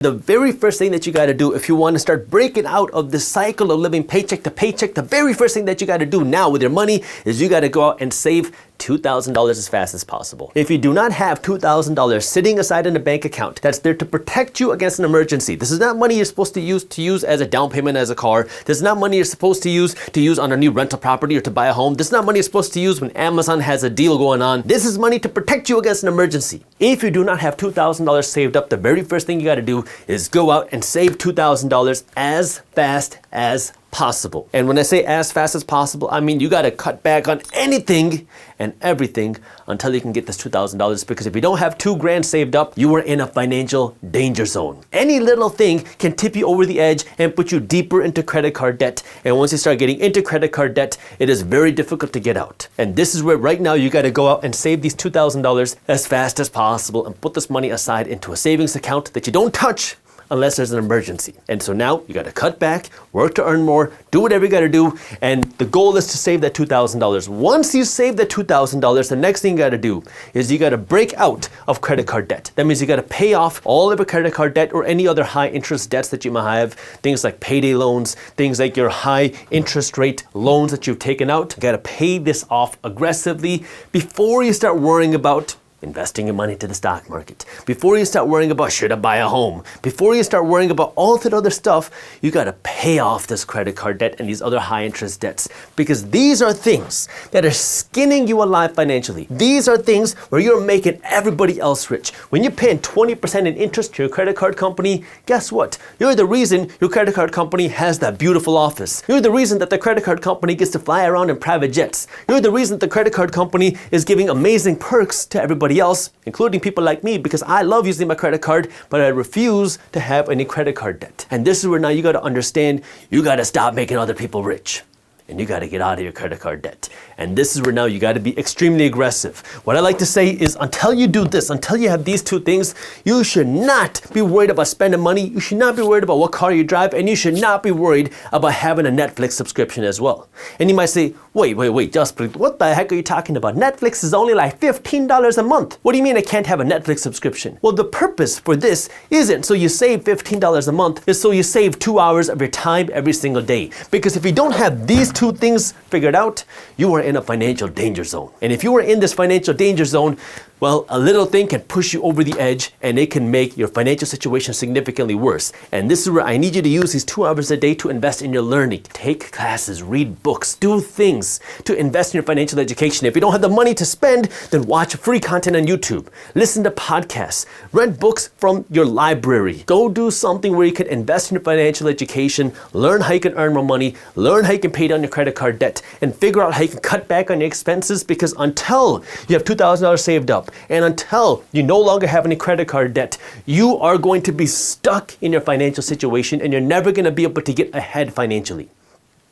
The very first thing that you got to do if you want to start breaking out of this cycle of living paycheck to paycheck, the very first thing that you got to do now with your money is you got to go out and save $2,000 as fast as possible. If you do not have $2,000 sitting aside in a bank account that's there to protect you against an emergency, this is not money you're supposed to use as a down payment as a car. This is not money you're supposed to use on a new rental property or to buy a home. This is not money you're supposed to use when Amazon has a deal going on. This is money to protect you against an emergency. If you do not have $2,000 saved up, the very first thing you got to do is go out and save $2,000 as fast as possible. And when I say as fast as possible, I mean you got to cut back on anything and everything until you can get this $2,000, because if you don't have $2,000 saved up, you are in a financial danger zone. Any little thing can tip you over the edge and put you deeper into credit card debt. And once you start getting into credit card debt, it is very difficult to get out. And this is where right now you got to go out and save these $2,000 as fast as possible and put this money aside into a savings account that you don't touch unless there's an emergency. And so now you got to cut back, work to earn more, do whatever you got to do. And the goal is to save that $2,000. Once you save that $2,000, the next thing you got to do is you got to break out of credit card debt. That means you got to pay off all of your credit card debt or any other high interest debts that you might have. Things like payday loans, things like your high interest rate loans that you've taken out. You got to pay this off aggressively before you start worrying about investing your money to the stock market. Before you start worrying about should I buy a home, before you start worrying about all that other stuff, you got to pay off this credit card debt and these other high interest debts, because these are things that are skinning you alive financially. These are things where you're making everybody else rich. When you're paying 20% in interest to your credit card company, guess what? You're the reason your credit card company has that beautiful office. You're the reason that the credit card company gets to fly around in private jets. You're the reason that the credit card company is giving amazing perks to everybody else, including people like me, because I love using my credit card, but I refuse to have any credit card debt. And this is where now you got to understand, you got to stop making other people rich. And you got to get out of your credit card debt. And this is where now you got to be extremely aggressive. What I like to say is, until you do this, until you have these two things, you should not be worried about spending money. You should not be worried about what car you drive. And you should not be worried about having a Netflix subscription as well. And you might say, wait, Jaspreet, what the heck are you talking about? Netflix is only like $15 a month. What do you mean I can't have a Netflix subscription? Well, the purpose for this isn't so you save $15 a month. It's so you save 2 hours of your time every single day. Because if you don't have these two things figured out, you are in a financial danger zone. And if you are in this financial danger zone, well, a little thing can push you over the edge and it can make your financial situation significantly worse. And this is where I need you to use these 2 hours a day to invest in your learning. Take classes, read books, do things to invest in your financial education. If you don't have the money to spend, then watch free content on YouTube. Listen to podcasts. Rent books from your library. Go do something where you can invest in your financial education, learn how you can earn more money, learn how you can pay down your credit card debt, and figure out how you can cut back on your expenses, because until you have $2,000 saved up, and until you no longer have any credit card debt, you are going to be stuck in your financial situation and you're never going to be able to get ahead financially.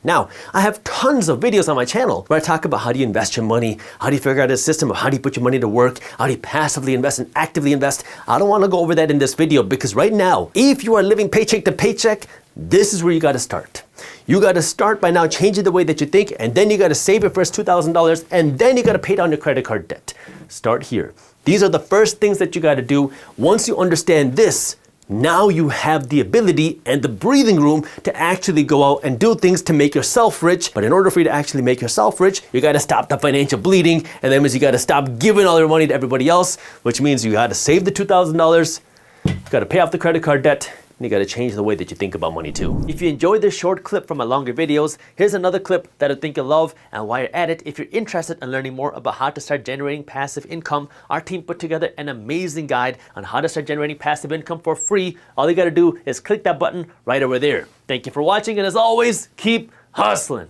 Now, I have tons of videos on my channel where I talk about how do you invest your money, how do you figure out a system of how do you put your money to work, how do you passively invest and actively invest. I don't want to go over that in this video, because right now, if you are living paycheck to paycheck, this is where you got to start. You got to start by now changing the way that you think, and then you got to save your first $2,000, and then you got to pay down your credit card debt. Start here. These are the first things that you got to do. Once you understand this, now you have the ability and the breathing room to actually go out and do things to make yourself rich. But in order for you to actually make yourself rich, you got to stop the financial bleeding, and that means you got to stop giving all your money to everybody else, which means you got to save the $2,000, you got to pay off the credit card debt, and you got to change the way that you think about money too. If you enjoyed this short clip from my longer videos, here's another clip that I think you'll love. And while you're at it, if you're interested in learning more about how to start generating passive income, our team put together an amazing guide on how to start generating passive income for free. All you got to do is click that button right over there. Thank you for watching, and as always, keep hustling.